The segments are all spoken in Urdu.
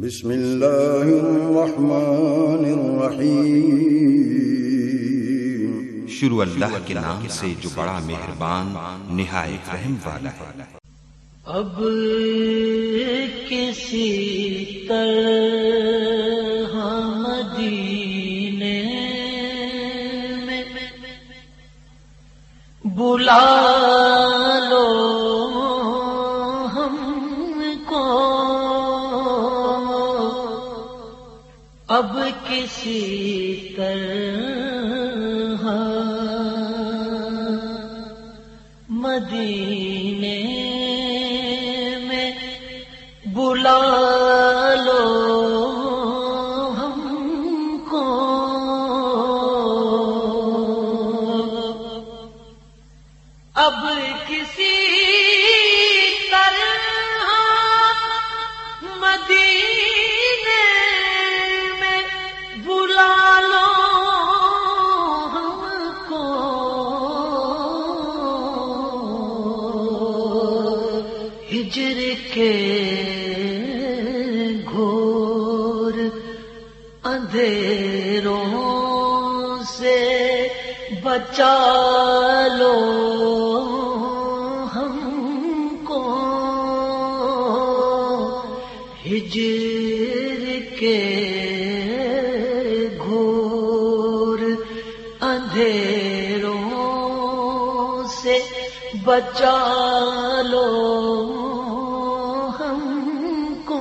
بسم اللہ الرحمن الرحیم، شروع اللہ کے نام سے جو بڑا مہربان نہایت رحم والا ہے۔ اب کسی طرح مدینے میں بلا لو ہم کو، اب کسی طرح مدینے میں بلا لو ہم کو، اب کسی طرح مدینے میں بلا لو ہم کو، ہجر کے گھور اندھیروں سے بچا لو ہم کو، ہجر کے گھور اندھیروں سے بچا لو ہم کو،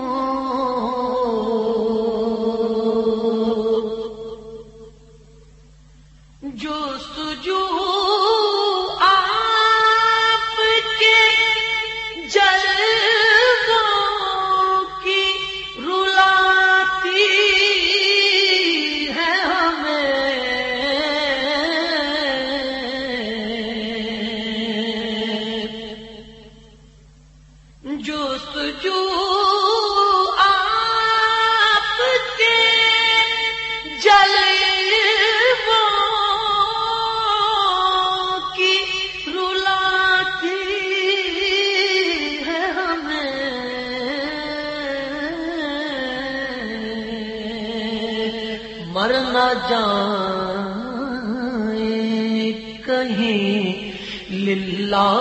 جستجو آپ کے جلووں کی رلاتی ہے ہمیں، جستجو آپ کے جلووں کی رلاتی ہے ہمیں، مر نہ جائیں کہیں للہ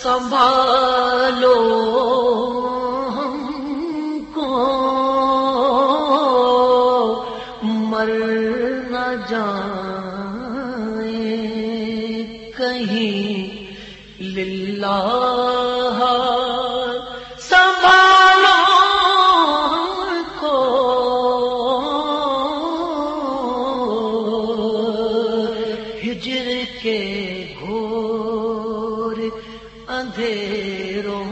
سنبھالو ہم کو، مر نہ جائیں کہیں للہ سنبھالو ہم کو، ہجر کے گھور اندھیروں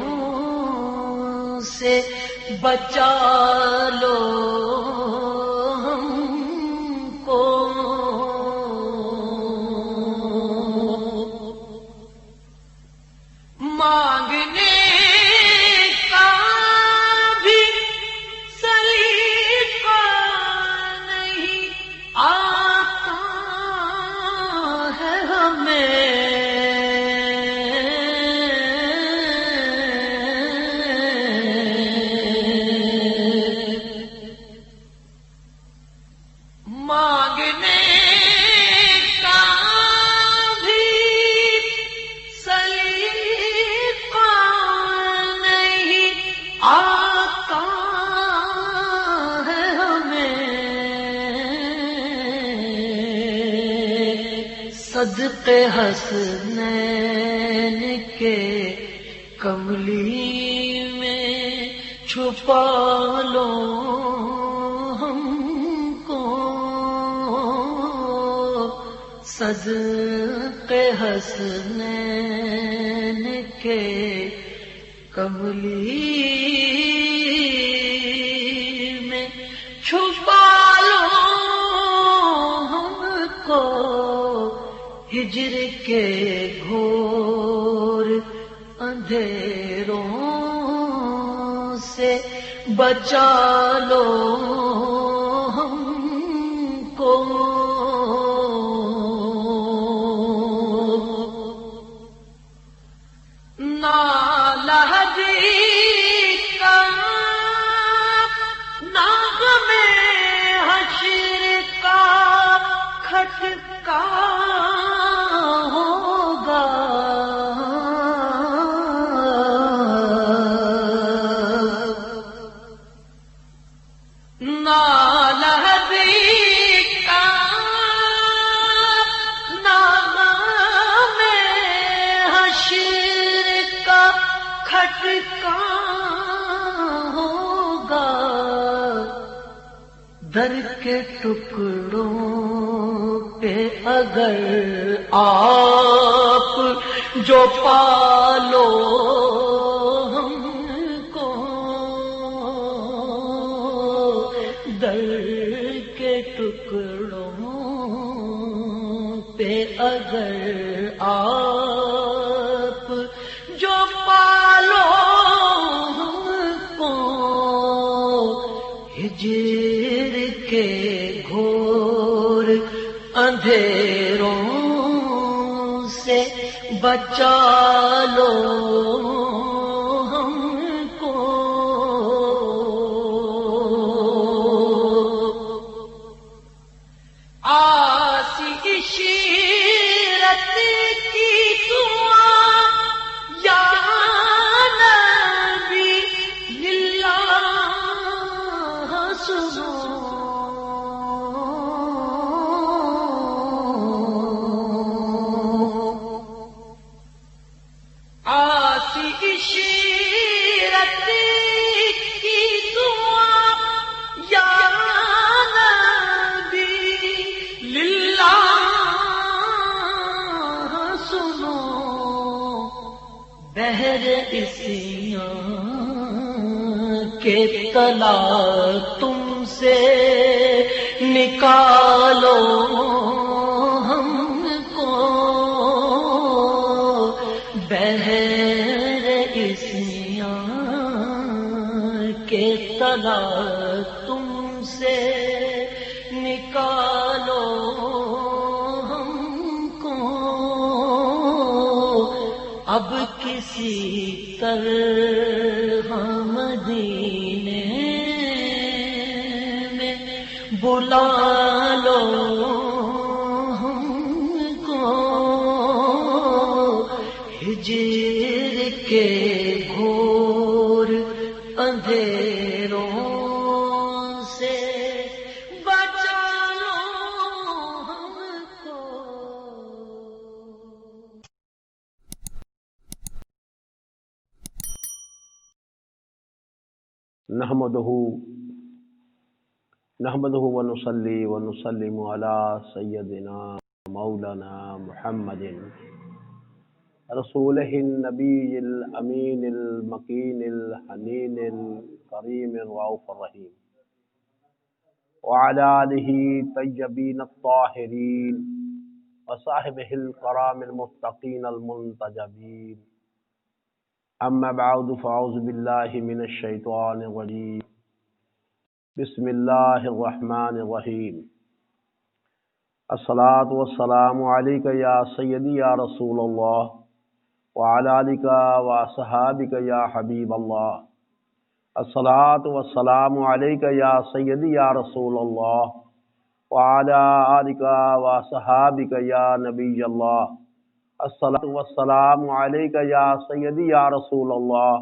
سے بچا لو ہم کو، مانگنے کا بھی سلیقہ نہیں آتا ہے ہمیں، مانگنے کا بھی سلیقہ نہیں آتا ہے ہمیں، صدقے حسنین کے کملی میں چھپا لو ہم کو، صدقے حسنین کے کملی میں چھپا لو ہم کو، ہجر کے گھور اندھیروں سے بچا لو ہم کو، نالہ دی کا در کے ٹکڑوں پہ اگر آپ جو پالو ہم کو، در کے ٹکڑوں پہ اگر آپ جو پالو ہم کو، ہجر کے گھور اندھیروں سے بچا لو ہم کو، آسی عشرت کی دعا یا نبی اللہ سنو، آسی عشرت کی دعا یا نبی للہ سنو، بہر عصیان کے تلا تم سے نکالو ہم کو، بہر عصیان کے تلا تم سے نکالو ہم کو، اب کسی طرح مدینے میں بلا لو ہم کو، ہجر کے گھور اندھیروں سے بچا لو ہم کو۔ نحمده ونصلي ونسلم على سيدنا مولانا محمد رسوله النبي الأمين المكين الحنين الكريم الرؤوف الرحيم، وعلى آله الطيبين الطاهرين وصحبه الكرام المتقين المنتجبين، أما بعد فأعوذ بالله من الشيطان الرجيم، بسم الله الرحمن الرحيم، الصلاة والسلام عليك يا سيدي يا رسول الله، وعلى آلك وصحابك يا حبيب الله، الصلاة والسلام عليك يا سيدي يا رسول الله، وعلى آلك وصحابك يا نبي الله، الصلاة والسلام عليك يا سيدي يا رسول الله،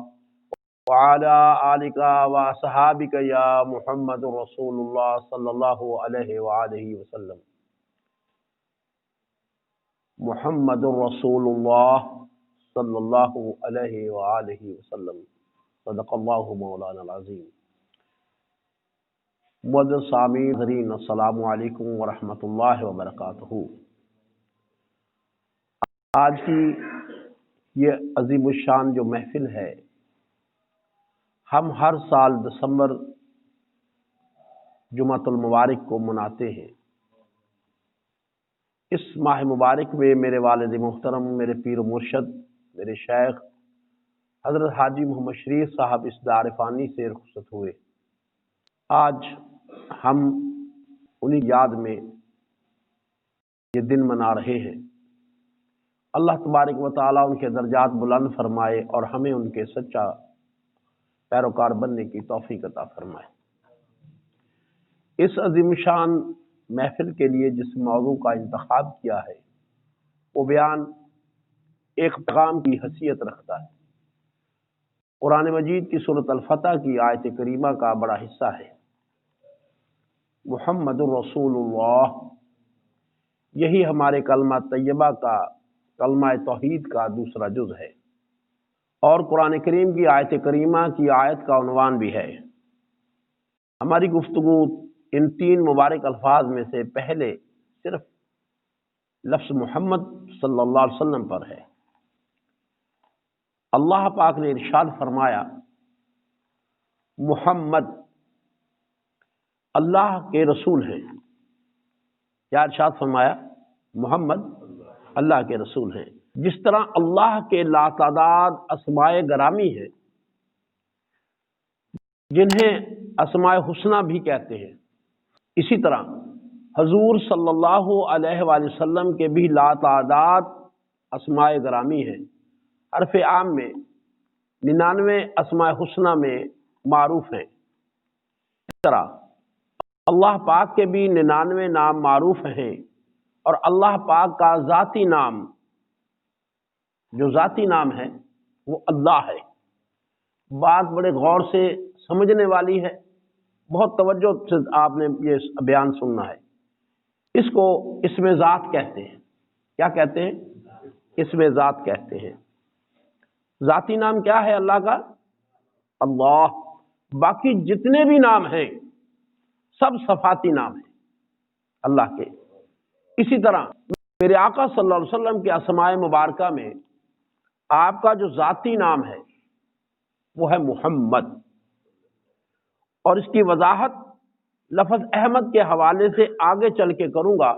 وعلى آلك وصحابك يا محمد رسول الله صلى الله عليه وآله وسلم، محمد رسول الله صلی اللہ علیہ وآلہ وسلم، صدق اللہ مولانا العظیم۔ معزز سامعین حضرین، السلام علیکم ورحمۃ اللہ وبرکاتہ۔ آج کی یہ عظیم الشان جو محفل ہے، ہم ہر سال دسمبر جمعۃ المبارک کو مناتے ہیں۔ اس ماہ مبارک میں میرے والد محترم، میرے پیر و مرشد، میرے شیخ حضرت حاجی محمد شریف صاحب اس دار فانی سے رخصت ہوئے۔ آج ہم انہی یاد میں یہ دن منا رہے ہیں۔ اللہ تبارک و تعالیٰ ان کے درجات بلند فرمائے اور ہمیں ان کے سچا پیروکار بننے کی توفیق عطا فرمائے۔ اس عظیم شان محفل کے لیے جس موضوع کا انتخاب کیا ہے، وہ بیان ایک پیغام کی حیثیت رکھتا ہے۔ قرآن مجید کی سورۃ الفتح کی آیت کریمہ کا بڑا حصہ ہے۔ محمد الرسول اللہ، یہی ہمارے کلمہ طیبہ کا، کلمہ توحید کا دوسرا جز ہے، اور قرآن کریم کی آیت کریمہ کی آیت کا عنوان بھی ہے۔ ہماری گفتگو ان تین مبارک الفاظ میں سے پہلے صرف لفظ محمد صلی اللہ علیہ وسلم پر ہے۔ اللہ پاک نے ارشاد فرمایا محمد اللہ کے رسول ہیں۔ کیا ارشاد فرمایا؟ محمد اللہ کے رسول ہیں۔ جس طرح اللہ کے لاتعداد اسماء گرامی ہیں جنہیں اسماء حسنہ بھی کہتے ہیں، اسی طرح حضور صلی اللہ علیہ وآلہ وسلم کے بھی لاتعداد اسماء گرامی ہیں۔ حرف عام میں 99 اسماء حسنہ میں معروف ہیں۔ اس طرح اللہ پاک کے بھی 99 نام معروف ہیں، اور اللہ پاک کا ذاتی نام، جو ذاتی نام ہے وہ اللہ ہے۔ بات بڑے غور سے سمجھنے والی ہے، بہت توجہ سے آپ نے یہ بیان سننا ہے۔ اس کو اسم ذات کہتے ہیں۔ کیا کہتے ہیں؟ اسم ذات کہتے ہیں۔ ذاتی نام کیا ہے اللہ کا؟ اللہ۔ باقی جتنے بھی نام ہیں سب صفاتی نام ہیں اللہ کے۔ اسی طرح میرے آقا صلی اللہ علیہ وسلم کے اسماء مبارکہ میں آپ کا جو ذاتی نام ہے وہ ہے محمد، اور اس کی وضاحت لفظ احمد کے حوالے سے آگے چل کے کروں گا۔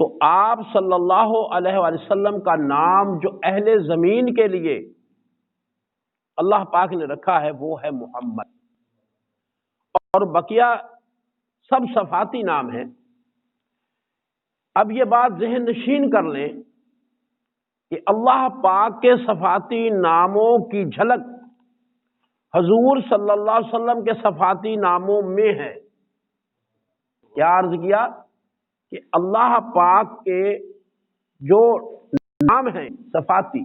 تو آپ صلی اللہ علیہ وآلہ وسلم کا نام جو اہل زمین کے لیے اللہ پاک نے رکھا ہے وہ ہے محمد، اور بقیہ سب صفاتی نام ہیں۔ اب یہ بات ذہن نشین کر لیں کہ اللہ پاک کے صفاتی ناموں کی جھلک حضور صلی اللہ علیہ وسلم کے صفاتی ناموں میں ہے۔ کیا عرض کیا کہ اللہ پاک کے جو نام ہیں صفاتی،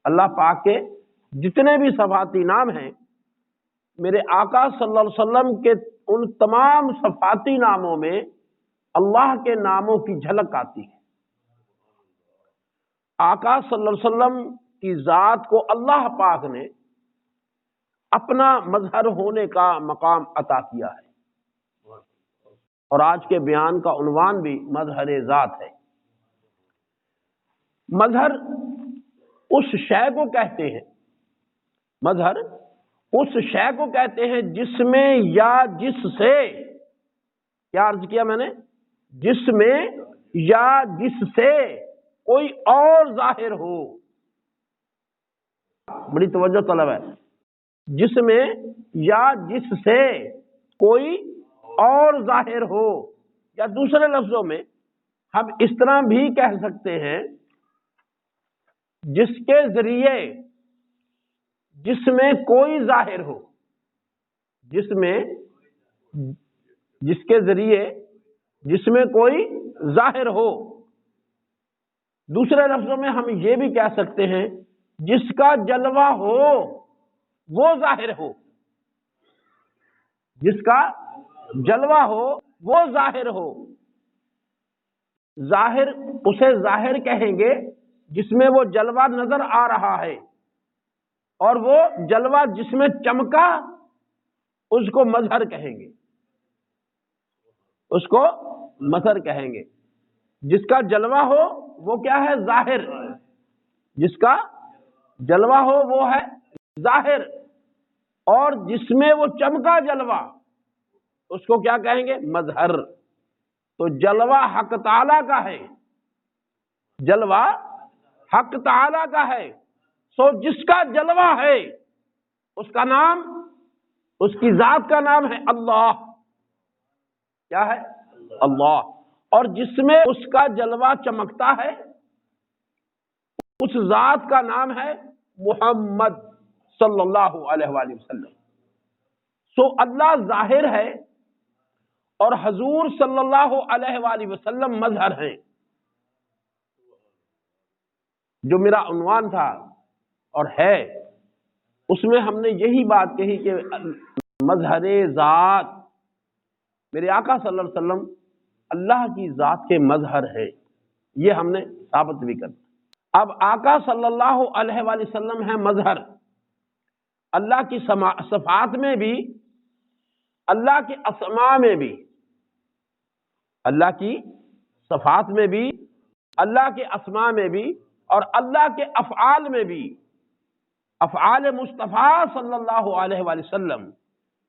اللہ پاک کے جتنے بھی صفاتی نام ہیں، میرے آقا صلی اللہ علیہ وسلم کے ان تمام صفاتی ناموں میں اللہ کے ناموں کی جھلک آتی ہے۔ آقا صلی اللہ علیہ وسلم کی ذات کو اللہ پاک نے اپنا مظہر ہونے کا مقام عطا کیا ہے، اور آج کے بیان کا عنوان بھی مظہر ذات ہے۔ مظہر اس شے کو کہتے ہیں، مظہر اس شے کو کہتے ہیں جس میں یا جس سے، کیا عرض کیا میں نے؟ جس میں یا جس سے کوئی اور ظاہر ہو۔ بڑی توجہ طلب ہے۔ جس میں یا جس سے کوئی اور ظاہر ہو، یا دوسرے لفظوں میں ہم اس طرح بھی کہہ سکتے ہیں جس کے ذریعے جس میں کوئی ظاہر ہو، جس میں جس کے ذریعے جس میں کوئی ظاہر ہو۔ دوسرے لفظوں میں ہم یہ بھی کہہ سکتے ہیں جس کا جلوہ ہو وہ ظاہر ہو، جس کا جلوہ ہو وہ ظاہر ہو۔ ظاہر اسے ظاہر کہیں گے جس میں وہ جلوہ نظر آ رہا ہے، اور وہ جلوہ جس میں چمکا اس کو مظہر کہیں گے، اس کو مظہر کہیں گے۔ جس کا جلوہ ہو وہ کیا ہے؟ ظاہر۔ جس کا جلوہ ہو وہ ہے ظاہر، اور جس میں وہ چمکا جلوہ اس کو کیا کہیں گے؟ مظہر۔ تو جلوہ حق تعالی کا ہے، جلوہ حق تعالی کا ہے۔ سو جس کا جلوہ ہے اس کا نام، اس کی ذات کا نام ہے اللہ۔ کیا ہے؟ اللہ۔ اور جس میں اس کا جلوہ چمکتا ہے اس ذات کا نام ہے محمد صلی اللہ علیہ وآلہ وسلم۔ سو اللہ ظاہر ہے اور حضور صلی اللہ علیہ وآلہ وسلم مظہر ہیں۔ جو میرا عنوان تھا اور ہے اس میں ہم نے یہی بات کہی کہ مظہر ذات، میرے آقا صلی اللہ علیہ وسلم اللہ کی ذات کے مظہر ہے، یہ ہم نے ثابت بھی کرنا۔ اب آقا صلی اللہ علیہ وآلہ وسلم ہے مظہر، اللہ کی صفات میں بھی اللہ کی اسماء میں بھی، اللہ کی صفات میں بھی، اللہ کے اسماء میں بھی، اور اللہ کے افعال میں بھی، افعال مصطفیٰ صلی اللہ علیہ وآلہ وسلم،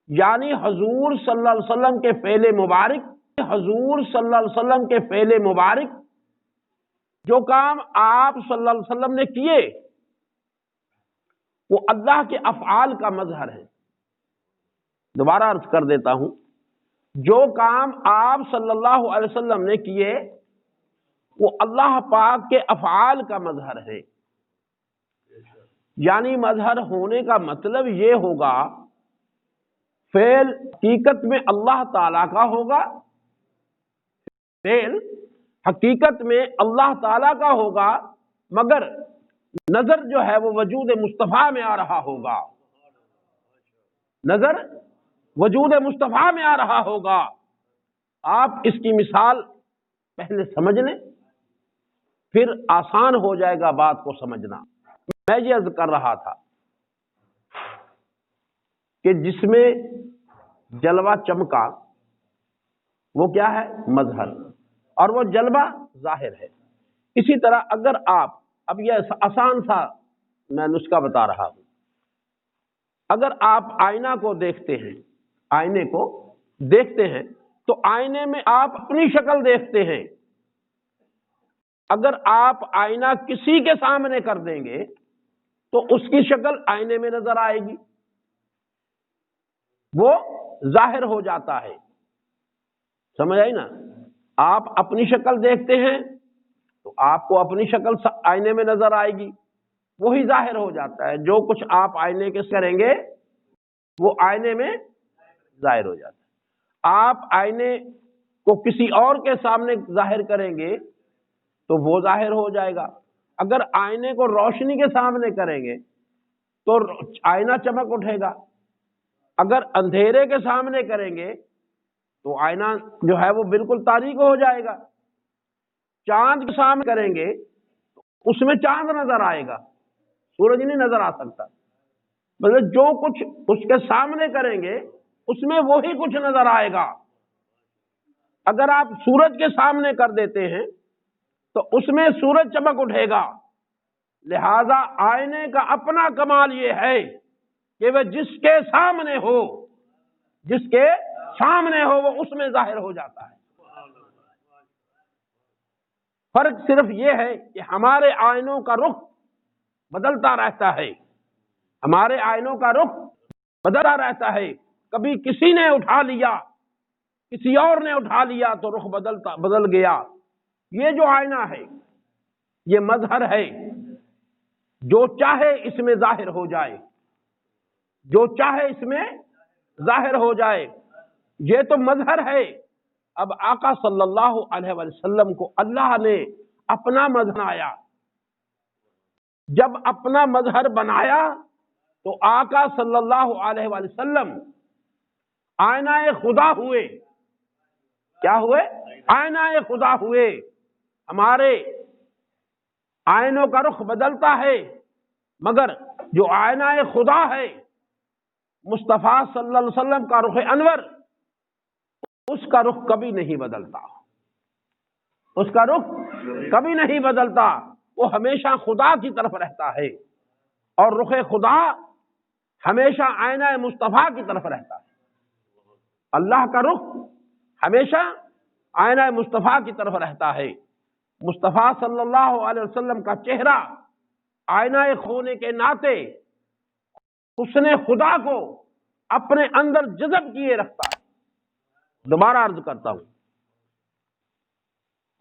یعنی حضور صلی اللہ علیہ وسلم کے فعل مبارک، حضور صلی اللہ علیہ وسلم کے فعل مبارک، جو کام آپ صلی اللہ علیہ وسلم نے کیے وہ اللہ کے افعال کا مظہر ہے۔ دوبارہ عرض کر دیتا ہوں، جو کام آپ صلی اللہ علیہ وسلم نے کیے وہ اللہ پاک کے افعال کا مظہر ہے۔ یعنی مظہر ہونے کا مطلب یہ ہوگا فعل حقیقت میں اللہ تعالیٰ کا ہوگا، فعل حقیقت میں اللہ تعالیٰ کا ہوگا، مگر نظر جو ہے وہ وجود مصطفیٰ میں آ رہا ہوگا، نظر وجود مصطفیٰ میں آ رہا ہوگا۔ آپ اس کی مثال پہلے سمجھ لیں، پھر آسان ہو جائے گا بات کو سمجھنا۔ میں یہ عرض کر رہا تھا کہ جس میں جلوہ چمکا وہ کیا ہے؟ مظہر، اور وہ جلوہ ظاہر ہے۔ اسی طرح اگر آپ، اب یہ آسان سا میں نسخہ بتا رہا ہوں، اگر آپ آئینہ کو دیکھتے ہیں، آئینے کو دیکھتے ہیں تو آئینے میں آپ اپنی شکل دیکھتے ہیں۔ اگر آپ آئینہ کسی کے سامنے کر دیں گے تو اس کی شکل آئینے میں نظر آئے گی، وہ ظاہر ہو جاتا ہے۔ سمجھ آئی نا؟ آپ اپنی شکل دیکھتے ہیں تو آپ کو اپنی شکل آئینے میں نظر آئے گی، وہی ظاہر ہو جاتا ہے۔ جو کچھ آپ آئینے کے کریں گے وہ آئینے میں ظاہر ہو جاتا ہے۔ آپ آئینے کو کسی اور کے سامنے ظاہر کریں گے تو وہ ظاہر ہو جائے گا۔ اگر آئینے کو روشنی کے سامنے کریں گے تو آئینہ چمک اٹھے گا، اگر اندھیرے کے سامنے کریں گے تو آئینہ جو ہے وہ بالکل تاریک ہو جائے گا۔ چاند کے سامنے کریں گے تو اس میں چاند نظر آئے گا، سورج نہیں نظر آ سکتا۔ مطلب جو کچھ اس کے سامنے کریں گے اس میں وہی کچھ نظر آئے گا۔ اگر آپ سورج کے سامنے کر دیتے ہیں تو اس میں سورج چمک اٹھے گا۔ لہذا آئینے کا اپنا کمال یہ ہے کہ وہ جس کے سامنے ہو، جس کے سامنے ہو وہ اس میں ظاہر ہو جاتا ہے۔ فرق صرف یہ ہے کہ ہمارے آئینوں کا رخ بدلتا رہتا ہے، ہمارے آئینوں کا رخ بدلتا رہتا ہے۔ کبھی کسی نے اٹھا لیا، کسی اور نے اٹھا لیا تو رخ بدل گیا۔ یہ جو آئینہ ہے یہ مظہر ہے، جو چاہے اس میں ظاہر ہو جائے، جو چاہے اس میں ظاہر ہو جائے، یہ تو مظہر ہے۔ اب آقا صلی اللہ علیہ وسلم کو اللہ نے اپنا مظہر بنایا۔ جب اپنا مظہر بنایا تو آقا صلی اللہ علیہ وسلم آئینہ خدا ہوئے۔ کیا ہوئے؟ آئینہ خدا ہوئے۔ ہمارے آئینوں کا رخ بدلتا ہے، مگر جو آئینہ خدا ہے مصطفیٰ صلی اللہ علیہ وسلم کا رخ انور، اس کا رخ کبھی نہیں بدلتا، اس کا رخ کبھی نہیں بدلتا، وہ ہمیشہ خدا کی طرف رہتا ہے، اور رخ خدا ہمیشہ آئینہ مصطفیٰ کی طرف رہتا ہے۔ اللہ کا رخ ہمیشہ آئینہ مصطفیٰ کی طرف رہتا ہے۔ مصطفیٰ صلی اللہ علیہ وسلم کا چہرہ آئینہ ہونے کے ناطے اس نے خدا کو اپنے اندر جذب کیے رکھتا ہے۔ دوبارہ عرض کرتا ہوں،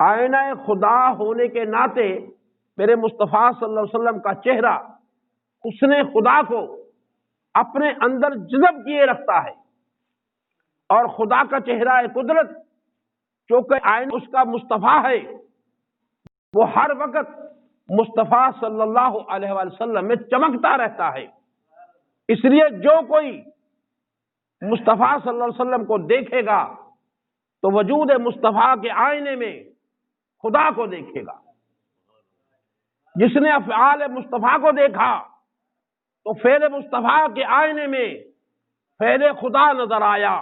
آئینہ خدا ہونے کے ناطے میرے مصطفیٰ صلی اللہ علیہ وسلم کا چہرہ اس نے خدا کو اپنے اندر جذب کیے رکھتا ہے، اور خدا کا چہرہ قدرت چونکہ آئینہ اس کا مصطفیٰ ہے، وہ ہر وقت مصطفیٰ صلی اللہ علیہ وسلم میں چمکتا رہتا ہے۔ اس لیے جو کوئی مصطفیٰ صلی اللہ علیہ وسلم کو دیکھے گا تو وجود مصطفیٰ کے آئینے میں خدا کو دیکھے گا۔ جس نے افعال مصطفیٰ کو دیکھا تو فعل مصطفیٰ کے آئینے میں فعل خدا نظر آیا،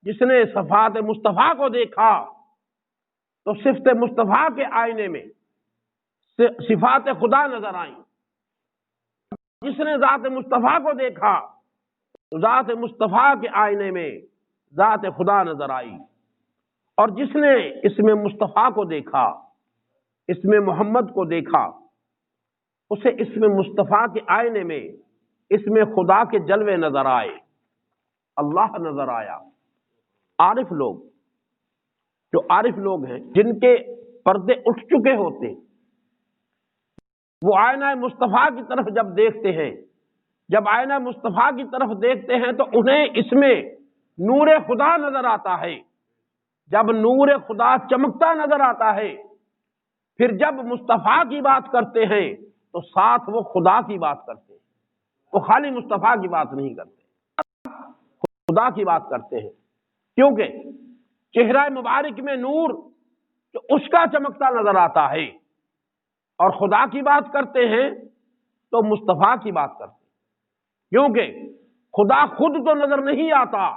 جس نے صفات مصطفیٰ کو دیکھا تو صفت مصطفیٰ کے آئینے میں صفات خدا نظر آئیں، جس نے ذات مصطفیٰ کو دیکھا تو ذات مصطفیٰ کے آئینے میں ذات خدا نظر آئی، اور جس نے اسم مصطفیٰ کو دیکھا، اسم محمد کو دیکھا، اسے اسم مصطفیٰ کے آئینے میں اسم خدا کے جلوے نظر آئے، اللہ نظر آیا۔ عارف لوگ، جو عارف لوگ ہیں جن کے پردے اٹھ چکے ہوتے، وہ آئینہ مصطفیٰ کی طرف جب دیکھتے ہیں، جب آئینہ مصطفیٰ کی طرف دیکھتے ہیں تو انہیں اس میں نور خدا نظر آتا ہے۔ جب نور خدا چمکتا نظر آتا ہے، پھر جب مصطفیٰ کی بات کرتے ہیں تو ساتھ وہ خدا کی بات کرتے ہیں، وہ خالی مصطفیٰ کی بات نہیں کرتے، خدا کی بات کرتے ہیں، کیونکہ چہرہ مبارک میں نور جو اس کا چمکتا نظر آتا ہے، اور خدا کی بات کرتے ہیں تو مصطفیٰ کی بات کرتے ہیں، کیونکہ خدا خود تو نظر نہیں آتا،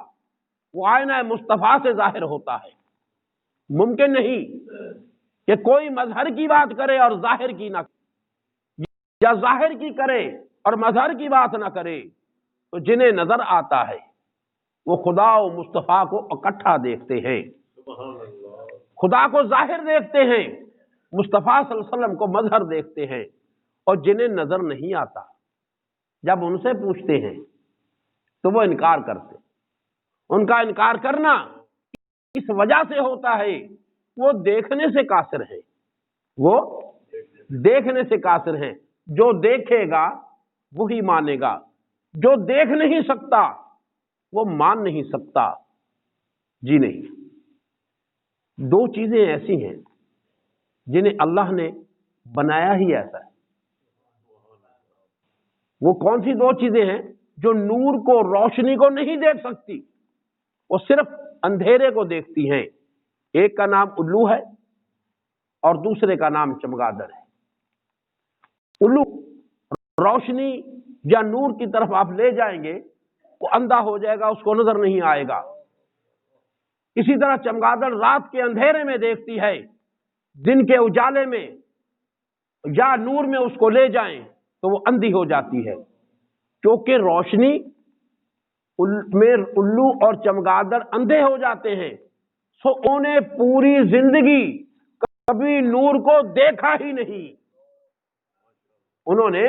وہ آئینہ مصطفیٰ سے ظاہر ہوتا ہے۔ ممکن نہیں کہ کوئی مظہر کی بات کرے اور ظاہر کی نہ کرے، یا ظاہر کی کرے اور مظہر کی بات نہ کرے، تو جنہیں نظر آتا ہے وہ خدا و مصطفیٰ کو اکٹھا دیکھتے ہیں، خدا کو ظاہر دیکھتے ہیں، مصطفیٰ صلی اللہ علیہ وسلم کو مظہر دیکھتے ہیں، اور جنہیں نظر نہیں آتا جب ان سے پوچھتے ہیں تو وہ انکار کرتے۔ ان کا انکار کرنا اس وجہ سے ہوتا ہے وہ دیکھنے سے قاصر ہے، وہ دیکھنے سے قاصر ہیں۔ جو دیکھے گا وہی مانے گا، جو دیکھ نہیں سکتا وہ مان نہیں سکتا۔ جی نہیں، دو چیزیں ایسی ہیں جنہیں اللہ نے بنایا ہی ایسا ہے۔ وہ کون سی دو چیزیں ہیں؟ جو نور کو، روشنی کو نہیں دیکھ سکتی، وہ صرف اندھیرے کو دیکھتی ہیں۔ ایک کا نام الو ہے اور دوسرے کا نام چمگادڑ ہے۔ الو روشنی یا نور کی طرف آپ لے جائیں گے، وہ اندھا ہو جائے گا، اس کو نظر نہیں آئے گا۔ اسی طرح چمگادڑ رات کے اندھیرے میں دیکھتی ہے، دن کے اجالے میں یا نور میں اس کو لے جائیں تو وہ اندھی ہو جاتی ہے۔ کیونکہ روشنی میں الو اور چمگادڑ اندھے ہو جاتے ہیں، سو انہیں پوری زندگی کبھی نور کو دیکھا ہی نہیں، انہوں نے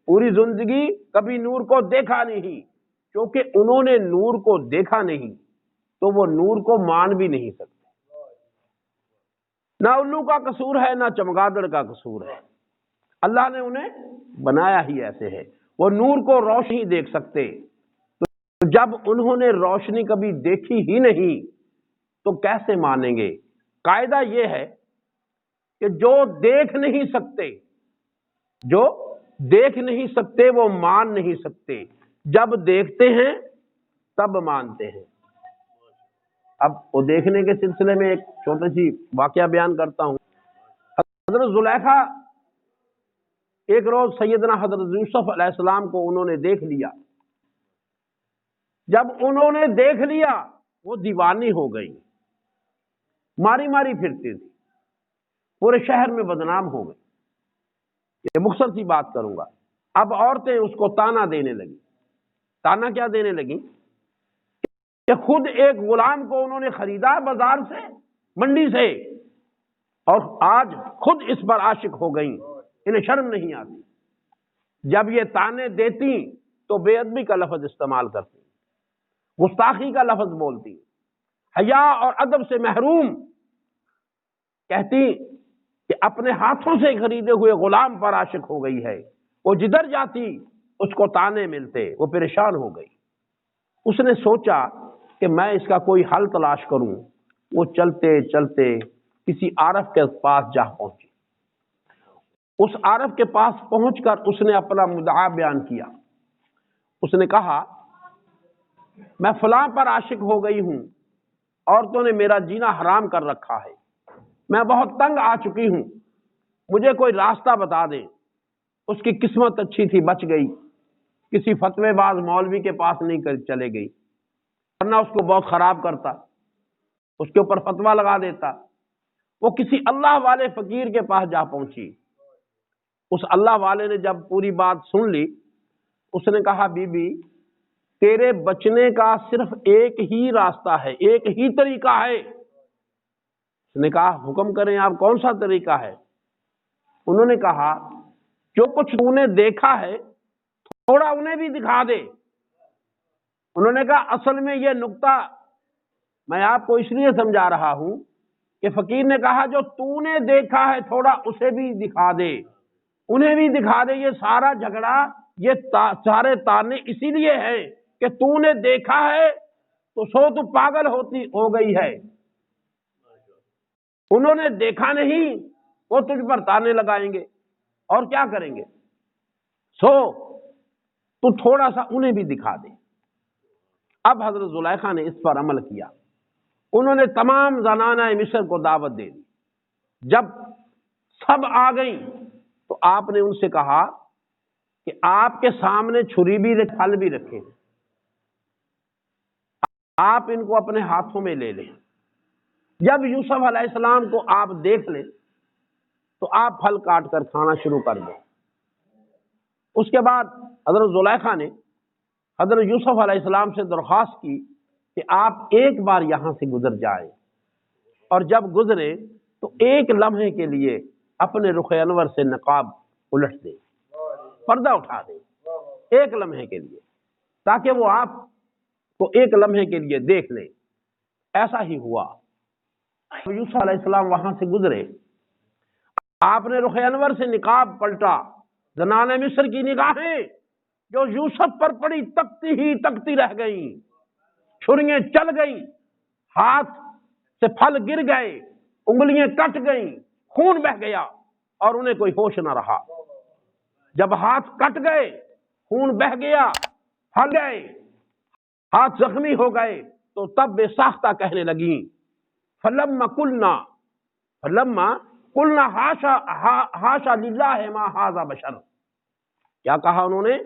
پوری زندگی کبھی نور کو دیکھا نہیں، کیونکہ انہوں نے نور کو دیکھا نہیں تو وہ نور کو مان بھی نہیں سکتے۔ نہ الو کا قصور ہے نہ چمگادڑ کا قصور ہے، اللہ نے انہیں بنایا ہی ایسے ہے۔ وہ نور کو روشنی دیکھ سکتے، تو جب انہوں نے روشنی کبھی دیکھی ہی نہیں تو کیسے مانیں گے؟ قاعدہ یہ ہے کہ جو دیکھ نہیں سکتے، جو دیکھ نہیں سکتے وہ مان نہیں سکتے، جب دیکھتے ہیں تب مانتے ہیں۔ اب وہ دیکھنے کے سلسلے میں ایک چھوٹی سی واقعہ بیان کرتا ہوں۔ حضرت زلیخا ایک روز سیدنا حضرت یوسف علیہ السلام کو انہوں نے دیکھ لیا۔ جب انہوں نے دیکھ لیا وہ دیوانی ہو گئی، ماری ماری پھرتی تھی، پورے شہر میں بدنام ہو گئی۔ یہ مختصر سی بات کروں گا۔ اب عورتیں اس کو تانا دینے لگی۔ تانا کیا دینے لگی؟ کہ خود ایک غلام کو انہوں نے خریدا بازار سے، منڈی سے، اور آج خود اس پر عاشق ہو گئیں، انہیں شرم نہیں آتی۔ جب یہ تانے دیتی تو بے ادبی کا لفظ استعمال کرتی، گستاخی کا لفظ بولتی، حیا اور ادب سے محروم، کہتی کہ اپنے ہاتھوں سے خریدے ہوئے غلام پر عاشق ہو گئی ہے۔ وہ جدھر جاتی اس کو تانے ملتے، وہ پریشان ہو گئی۔ اس نے سوچا کہ میں اس کا کوئی حل تلاش کروں۔ وہ چلتے چلتے کسی عارف کے پاس جا پہنچی۔ اس عارف کے پاس پہنچ کر اس نے اپنا مدعا بیان کیا۔ اس نے کہا میں فلاں پر عاشق ہو گئی ہوں، عورتوں نے میرا جینا حرام کر رکھا ہے، میں بہت تنگ آ چکی ہوں، مجھے کوئی راستہ بتا دیں۔ اس کی قسمت اچھی تھی، بچ گئی، کسی فتوی باز مولوی کے پاس نہیں چلے گئی۔ ورنہ اس کو بہت خراب کرتا، اس کے اوپر فتویٰ لگا دیتا۔ وہ کسی اللہ والے فقیر کے پاس جا پہنچی، اس اللہ والے نے جب پوری بات سن لی، اس نے کہا بی بی تیرے بچنے کا صرف ایک ہی راستہ ہے، ایک ہی طریقہ ہے۔ اس نے کہا حکم کریں آپ، کون سا طریقہ ہے؟ انہوں نے کہا جو کچھ تو نے دیکھا ہے تھوڑا انہیں بھی دکھا دے۔ انہوں نے کہا اصل میں یہ نقطہ میں آپ کو اس لیے سمجھا رہا ہوں کہ فقیر نے کہا جو تو نے دیکھا ہے تھوڑا اسے بھی دکھا دے، انہیں بھی دکھا دے۔ یہ سارا جھگڑا، یہ سارے تانے اسی لیے ہیں کہ تو نے دیکھا ہے تو تو پاگل ہو گئی ہے، انہوں نے دیکھا نہیں، وہ تجھ پر تانے لگائیں گے اور کیا کریں گے، تو تھوڑا سا انہیں بھی دکھا دے۔ اب حضرت زلیخا نے اس پر عمل کیا، انہوں نے تمام زنانہ مصر کو دعوت دے دی۔ جب سب آ گئیں تو آپ نے ان سے کہا کہ آپ کے سامنے چھری بھی پھل بھی رکھے ہیں، آپ ان کو اپنے ہاتھوں میں لے لیں۔ جب یوسف علیہ السلام کو آپ دیکھ لیں تو آپ پھل کاٹ کر کھانا شروع کر دیں۔ اس کے بعد حضرت زلیخا نے حضرت یوسف علیہ السلام سے درخواست کی کہ آپ ایک بار یہاں سے گزر جائیں، اور جب گزرے تو ایک لمحے کے لیے اپنے رخ انور سے نقاب الٹ دیں، پردہ اٹھا دیں ایک لمحے کے لیے، تاکہ وہ آپ کو ایک لمحے کے لیے دیکھ لیں۔ ایسا ہی ہوا، یوسف علیہ السلام وہاں سے گزرے، آپ نے رخ انور سے نقاب پلٹا، زنانہ مصر کی نگاہیں جو یوسف پر پڑی تکتی رہ گئیں، چھریاں چل گئیں، ہاتھ سے پھل گر گئے، انگلیاں کٹ گئیں، خون بہ گیا اور انہیں کوئی ہوش نہ رہا۔ جب ہاتھ کٹ گئے، خون بہ گیا، پھل گئے، ہاتھ زخمی ہو گئے، تو تب بے ساختہ کہنے لگیں فلما قلنا حاشا للہ ما ھذا بشر۔ کیا کہا انہوں نے؟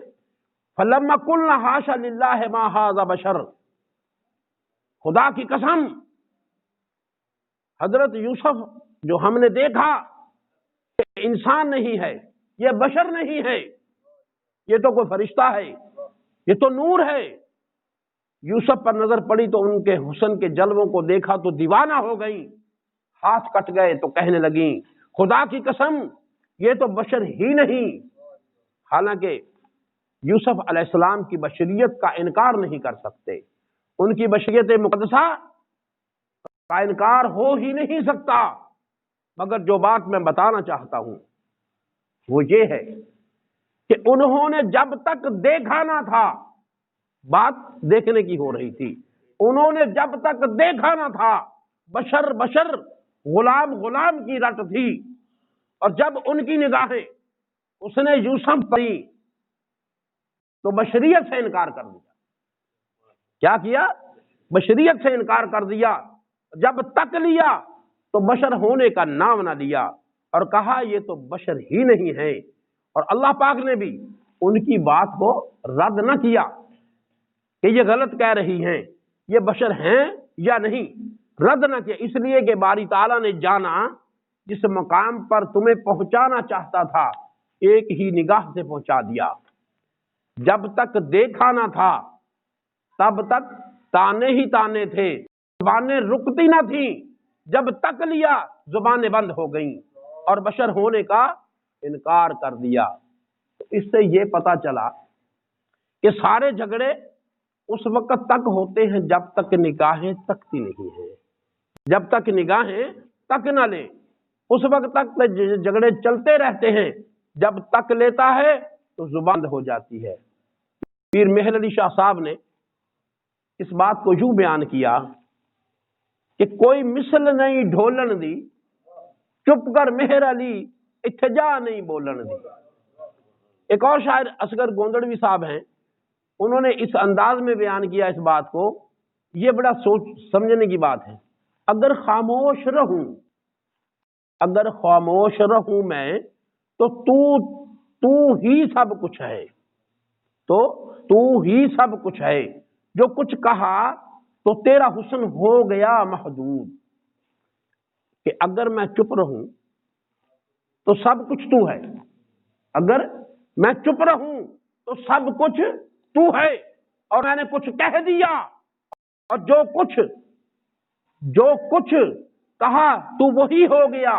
فلما قلنا حاشا للہ ما ھذا بشر، خدا کی قسم حضرت یوسف جو ہم نے دیکھا یہ انسان نہیں ہے، یہ بشر نہیں ہے، یہ تو کوئی فرشتہ ہے، یہ تو نور ہے۔ یوسف پر نظر پڑی تو ان کے حسن کے جلووں کو دیکھا تو دیوانہ ہو گئیں، ہاتھ کٹ گئے تو کہنے لگیں خدا کی قسم یہ تو بشر ہی نہیں۔ حالانکہ یوسف علیہ السلام کی بشریت کا انکار نہیں کر سکتے، ان کی بشریت مقدسہ کا انکار ہو ہی نہیں سکتا، مگر جو بات میں بتانا چاہتا ہوں وہ یہ ہے کہ انہوں نے جب تک دیکھا نہ تھا، بات دیکھنے کی ہو رہی تھی، انہوں نے جب تک دیکھا نہ تھا بشر غلام کی رٹ تھی، اور جب ان کی نگاہیں اس نے یوسف پڑی تو بشریت سے انکار کر دیا۔ کیا کیا؟ بشریت سے انکار کر دیا۔ جب تک لیا تو بشر ہونے کا نام نہ لیا اور کہا یہ تو بشر ہی نہیں ہے، اور اللہ پاک نے بھی ان کی بات کو رد نہ کیا کہ یہ غلط کہہ رہی ہیں، یہ بشر ہیں یا نہیں، رد نہ کیا، اس لیے کہ باری تعالیٰ نے جانا جس مقام پر تمہیں پہنچانا چاہتا تھا ایک ہی نگاہ سے پہنچا دیا۔ جب تک دیکھا نہ تھا تب تک تانے ہی تانے تھے، زبانیں رکتی نہ تھیں، جب تک لیا زبانیں بند ہو گئیں اور بشر ہونے کا انکار کر دیا۔ تو اس سے یہ پتا چلا کہ سارے جھگڑے اس وقت تک ہوتے ہیں جب تک نگاہیں تکتی نہیں ہیں، جب تک نگاہیں تک نہ لیں اس وقت تک جھگڑے چلتے رہتے ہیں، جب تک لیتا ہے تو زبان ہو جاتی ہے۔ پیر مہر علی شاہ صاحب نے اس بات کو یوں بیان کیا کہ کوئی مثل نہیں ڈھولن دی، چپ کر مہر علی اتجا نہیں بولن دی۔ ایک اور شاعر اصغر گوندڑوی صاحب ہیں، انہوں نے اس انداز میں بیان کیا اس بات کو، یہ بڑا سوچ سمجھنے کی بات ہے۔ اگر خاموش رہوں میں تو ہی سب کچھ ہے، جو کچھ کہا تو تیرا حسن ہو گیا محدود، کہ اگر میں چپ رہوں تو سب کچھ تو ہے، اگر میں چپ رہوں تو سب کچھ تو ہے، اور میں نے کچھ کہہ دیا اور جو کچھ کہا تو وہی ہو گیا،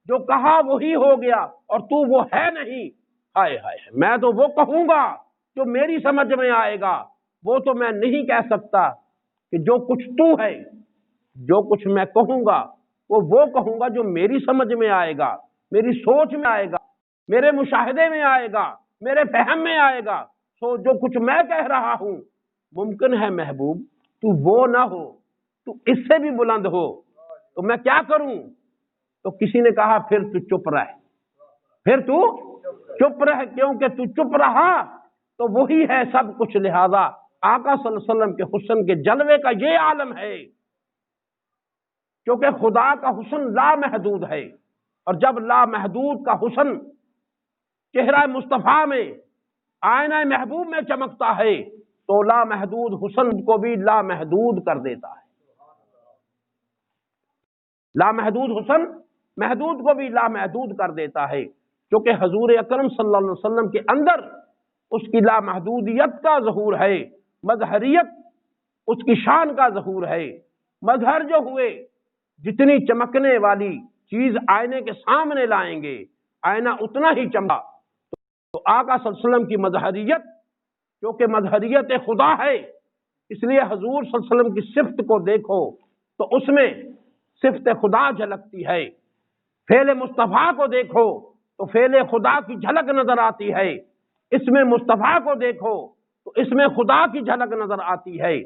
جو کہا وہی ہو گیا، اور تو وہ ہے نہیں۔ ہائے ہائے، میں تو وہ کہوں گا جو میری سمجھ میں آئے گا، وہ تو میں نہیں کہہ سکتا کہ جو کچھ تو ہے، جو کچھ میں کہوں گا وہ کہوں گا جو میری سمجھ میں آئے گا، میری سوچ میں آئے گا، میرے مشاہدے میں آئے گا، میرے فہم میں آئے گا۔ سو جو کچھ میں کہہ رہا ہوں ممکن ہے محبوب تو وہ نہ ہو، تو اس سے بھی بلند ہو، تو میں کیا کروں؟ تو کسی نے کہا پھر تو چپ رہ، پھر تو چپ رہ، کیونکہ تو چپ رہا تو وہی ہے سب کچھ۔ لہذا آقا صلی اللہ علیہ وسلم کے حسن کے جلوے کا یہ عالم ہے، کیونکہ خدا کا حسن لامحدود ہے، اور جب لامحدود کا حسن چہرہ مصطفیٰ میں، آئینہ محبوب میں چمکتا ہے تو لامحدود حسن کو بھی لامحدود کر دیتا ہے، لامحدود حسن محدود کو بھی لامحدود کر دیتا ہے، کیونکہ حضور اکرم صلی اللہ علیہ وسلم کے اندر اس کی لامحدودیت کا ظہور ہے، مظہریت اس کی شان کا ظہور ہے۔ مظہر جو ہوئے، جتنی چمکنے والی چیز آئینے کے سامنے لائیں گے آئینہ اتنا ہی چمکا۔ تو آقا صلی اللہ علیہ وسلم کی مظہریت، کیونکہ مظہریت خدا ہے، اس لیے حضور صلی اللہ علیہ وسلم کی صفت کو دیکھو تو اس میں صفت خدا جھلکتی ہے، فعل مصطفیٰ کو دیکھو تو فعل خدا کی جھلک نظر آتی ہے، اس میں مصطفیٰ کو دیکھو تو اس میں خدا کی جھلک نظر آتی ہے،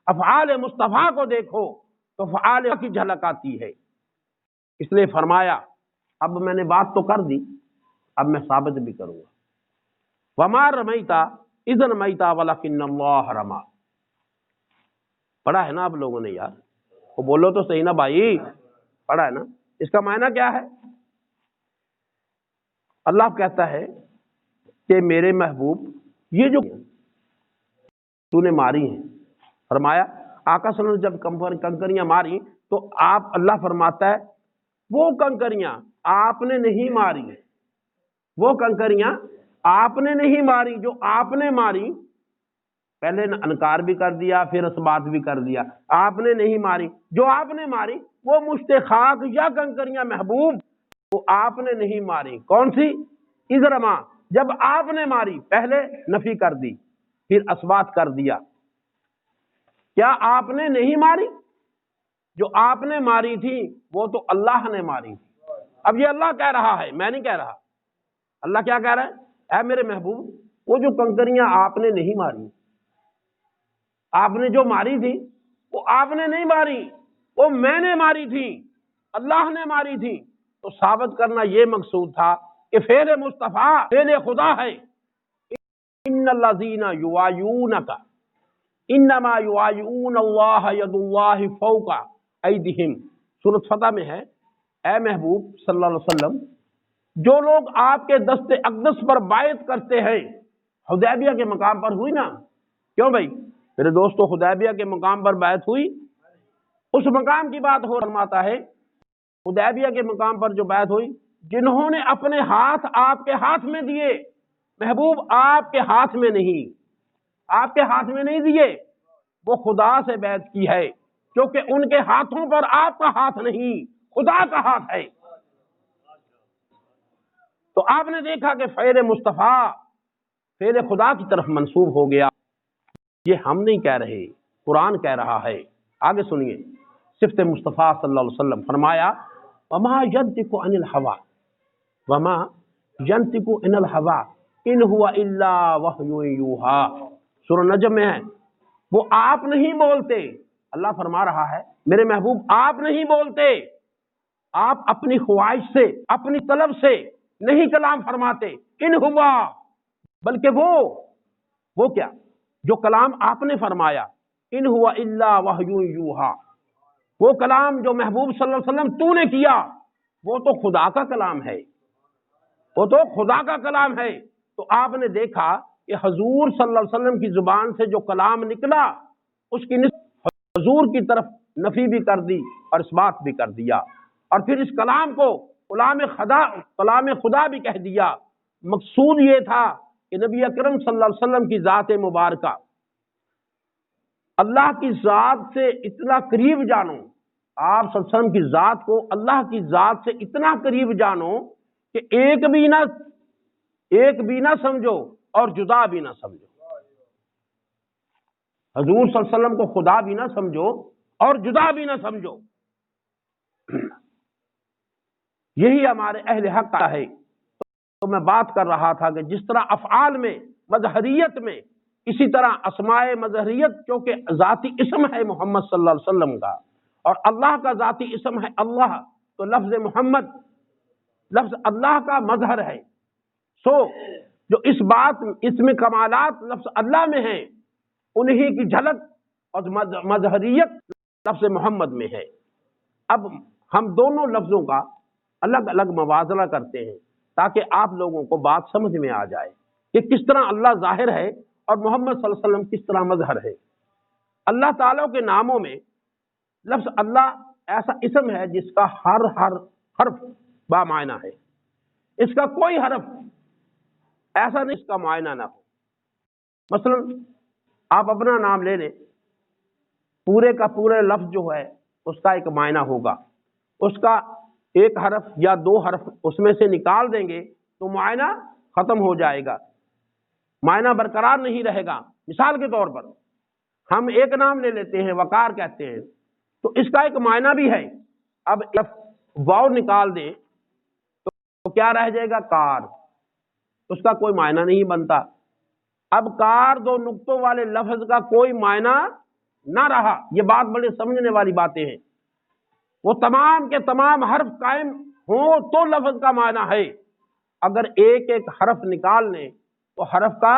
افعال مصطفیٰ کو دیکھو تو افعال کی جھلک آتی ہے۔ اس لیے فرمایا، اب میں نے بات تو کر دی، اب میں ثابت بھی کروں گا۔ وَمَا رَمَيْتَ إِذْ رَمَيْتَ وَلَكِنَّ اللَّهَ رَمَى۔ پڑھا ہے نا آپ لوگوں نے یار؟ وہ بولو تو صحیح نا بھائی، پڑھا ہے نا؟ اس کا معنی کیا ہے؟ اللہ کہتا ہے کہ میرے محبوب یہ جو تو نے ماری ہیں، فرمایا آقا صلی اللہ علیہ وسلم جب کنکریاں ماری تو آپ، اللہ فرماتا ہے وہ کنکریاں آپ نے نہیں ماری، وہ کنکریاں آپ نے نہیں ماری، جو آپ نے ماری، پہلے انکار بھی کر دیا پھر اس بات بھی کر دیا، آپ نے نہیں ماری، جو آپ نے ماری وہ مشت خاک یا کنکریاں محبوب، وہ آپ نے نہیں ماری۔ کون سی؟ اذ رما، جب آپ نے ماری، پہلے نفی کر دی پھر اثبات کر دیا۔ کیا آپ نے نہیں ماری؟ جو آپ نے ماری تھی وہ تو اللہ نے ماری تھی۔ اب یہ اللہ کہہ رہا ہے، میں نہیں کہہ رہا۔ اللہ کیا کہہ رہا ہے؟ اے میرے محبوب، وہ جو کنکریاں آپ نے نہیں ماری، آپ نے جو ماری تھی وہ آپ نے نہیں ماری، وہ میں نے ماری تھی، اللہ نے ماری تھی۔ تو ثابت کرنا یہ مقصود تھا کہ فعل مصطفیٰ فعل خدا ہے۔ ان الذین یبایعونک انما یبایعون اللہ ید اللہ فوق ایدیہم، سورۃ فتح میں ہے۔ اے محبوب صلی اللہ علیہ وسلم، جو لوگ آپ کے دست اقدس پر بیعت کرتے ہیں، حدیبیہ کے مقام پر ہوئی نا؟ کیوں بھائی میرے دوستو، حدیبیہ کے مقام پر بیعت ہوئی، اس مقام کی بات ہو فرماتا ہے۔ حدیبیہ کے مقام پر جو بیعت ہوئی، جنہوں نے اپنے ہاتھ آپ کے ہاتھ میں دیے، محبوب آپ کے ہاتھ میں نہیں، آپ کے ہاتھ میں نہیں دیے، وہ خدا سے بیعت کی ہے، کیونکہ ان کے ہاتھوں پر آپ کا ہاتھ نہیں، خدا کا ہاتھ ہے۔ تو آپ نے دیکھا کہ فعل مصطفیٰ فعل خدا کی طرف منسوب ہو گیا۔ یہ ہم نہیں کہہ رہے، قرآن کہہ رہا ہے۔ آگے سنیے، صفت مصطفیٰ صلی اللہ علیہ وسلم، فرمایا وما ينطق عن الهوى وما ينطق عن الهوى ان هو الا وحی یوحى، سورہ نجم میں ہے۔ وہ آپ نہیں بولتے، اللہ فرما رہا ہے میرے محبوب آپ نہیں بولتے، آپ اپنی خواہش سے اپنی طلب سے نہیں کلام فرماتے، ان ہوا، بلکہ وہ کیا جو کلام آپ نے فرمایا، ان ہوا الا وحی یوحى، وہ کلام جو محبوب صلی اللہ علیہ وسلم تو نے کیا وہ تو خدا کا کلام ہے، وہ تو خدا کا کلام ہے۔ تو آپ نے دیکھا کہ حضور صلی اللہ علیہ وسلم کی زبان سے جو کلام نکلا اس کی نسبت حضور کی طرف نفی بھی کر دی اور اس بات بھی کر دیا، اور پھر اس کلام کو کلام خدا بھی کہہ دیا۔ مقصود یہ تھا کہ نبی اکرم صلی اللہ علیہ وسلم کی ذات مبارکہ، اللہ کی ذات سے اتنا قریب جانو، آپ صلی اللہ علیہ وسلم کی ذات کو اللہ کی ذات سے اتنا قریب جانو کہ ایک بھی نہ سمجھو اور جدا بھی نہ سمجھو۔ حضور صلی اللہ علیہ وسلم کو خدا بھی نہ سمجھو اور جدا بھی نہ سمجھو۔ یہی ہمارے اہل حق کا ہے۔ تو میں بات کر رہا تھا کہ جس طرح افعال میں مظہریت میں، اسی طرح اسماء مظہریت کیونکہ ذاتی اسم ہے محمد صلی اللہ علیہ وسلم کا، اور اللہ کا ذاتی اسم ہے اللہ، تو لفظ محمد لفظ اللہ کا مظہر ہے۔ سو جو اس میں کمالات لفظ اللہ میں ہیں، انہی کی جھلک اور مظہریت لفظ محمد میں ہے۔ اب ہم دونوں لفظوں کا الگ الگ موازنہ کرتے ہیں تاکہ آپ لوگوں کو بات سمجھ میں آ جائے کہ کس طرح اللہ ظاہر ہے اور محمد صلی اللہ علیہ وسلم کس طرح مظہر ہے۔ اللہ تعالیٰ کے ناموں میں لفظ اللہ ایسا اسم ہے جس کا ہر حرف بامعنی ہے، اس کا کوئی حرف ایسا نہیں اس کا معنی نہ ہو۔ مثلا آپ اپنا نام لے لیں، پورے کا پورے لفظ جو ہے اس کا ایک معنی ہوگا، اس کا ایک حرف یا دو حرف اس میں سے نکال دیں گے تو معنی ختم ہو جائے گا، معنی برقرار نہیں رہے گا۔ مثال کے طور پر ہم ایک نام لے لیتے ہیں، وقار کہتے ہیں، تو اس کا ایک معنی بھی ہے۔ اب واو نکال دیں تو کیا رہ جائے گا؟ کار، اس کا کوئی معنی نہیں بنتا۔ اب کار دو نقطوں والے لفظ کا کوئی معنی نہ رہا۔ یہ بات بڑے سمجھنے والی باتیں ہیں۔ وہ تمام کے تمام حرف قائم ہوں تو لفظ کا معنی ہے، اگر ایک ایک حرف نکال لیں تو حرف کا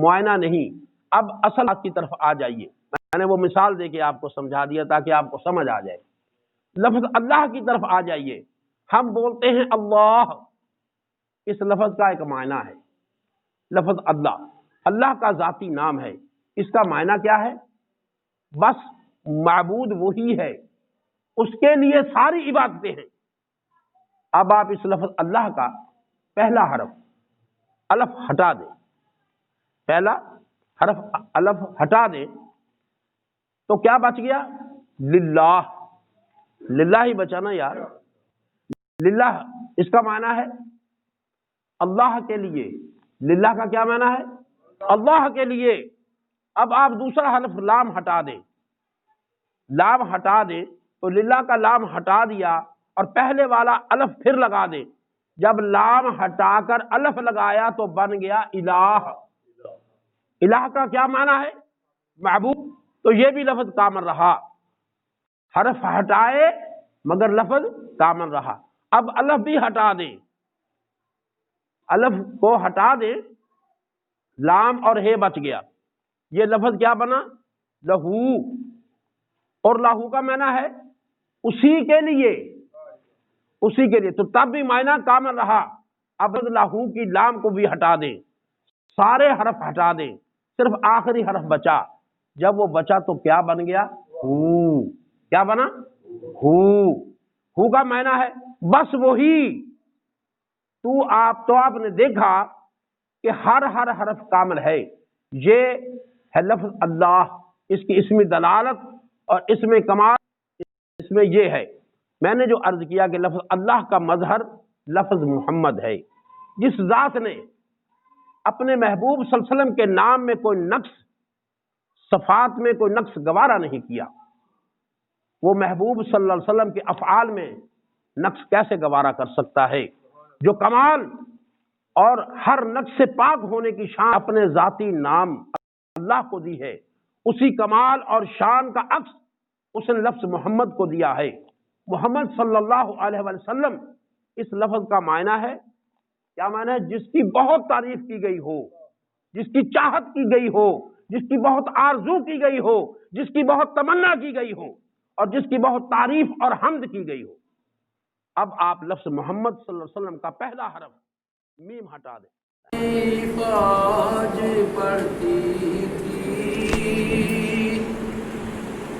معنی نہیں۔ اب اصل بات کی طرف آ جائیے، میں نے وہ مثال دے کے آپ کو سمجھا دیا تاکہ آپ کو سمجھ آ جائے۔ لفظ اللہ کی طرف آ جائیے۔ ہم بولتے ہیں اللہ، اس لفظ کا ایک معنی ہے۔ لفظ اللہ، اللہ کا ذاتی نام ہے، اس کا معنی کیا ہے؟ بس معبود وہی ہے، اس کے لیے ساری عبادتیں ہیں۔ اب آپ اس لفظ اللہ کا پہلا حرف الف ہٹا دیں، پہلا حرف الف ہٹا دیں تو کیا بچ گیا؟ للہ، للہ ہی بچا نا یار۔ للہ اس کا معنی ہے اللہ کے لیے۔ للہ کا کیا معنی ہے؟ اللہ کے لیے۔ اب آپ دوسرا حرف لام ہٹا دیں، لام ہٹا دیں تو للہ کا لام ہٹا دیا اور پہلے والا الف پھر لگا دیں۔ جب لام ہٹا کر الف لگایا تو بن گیا الہ۔ الہ کا کیا معنی ہے؟ معبود۔ تو یہ بھی لفظ کامل رہا، حرف ہٹائے مگر لفظ کامل رہا۔ اب الف بھی ہٹا دیں، الف کو ہٹا دیں، لام اور ہے بچ گیا۔ یہ لفظ کیا بنا؟ لہو۔ اور لہو کا معنی ہے اسی کے لیے، اسی کے لیے، تو تب بھی معنی کامل رہا۔ اب لہو کی لام کو بھی ہٹا دیں، سارے حرف ہٹا دیں، صرف آخری حرف بچا۔ جب وہ بچا تو کیا بن گیا؟ ہو۔ کیا بنا؟ ہو۔ ہو کا معنی ہے بس وہی۔ تو آپ نے دیکھا کہ ہر حرف کامل ہے۔ یہ ہے لفظ اللہ، اس کی اسمی دلالت اور اس میں کمال اس میں یہ ہے۔ میں نے جو عرض کیا کہ لفظ اللہ کا مظہر لفظ محمد ہے۔ جس ذات نے اپنے محبوب صلی اللہ علیہ وسلم کے نام میں کوئی نقص، صفات میں کوئی نقص گوارا نہیں کیا، وہ محبوب صلی اللہ علیہ وسلم کے افعال میں نقص کیسے گوارا کر سکتا ہے؟ جو کمال اور ہر نقص سے پاک ہونے کی شان اپنے ذاتی نام اللہ کو دی ہے، اسی کمال اور شان کا عکس اس نے لفظ محمد کو دیا ہے۔ محمد صلی اللہ علیہ وسلم اس لفظ کا معنی ہے، کیا معنی ہے؟ جس کی بہت تعریف کی گئی ہو، جس کی چاہت کی گئی ہو، جس کی بہت آرزو کی گئی ہو، جس کی بہت تمنا کی گئی ہو، اور جس کی بہت تعریف اور حمد کی گئی ہو۔ اب آپ لفظ محمد صلی اللہ علیہ وسلم کا پہلا حرف میم ہٹا دیں۔ فوج پڑتی تھی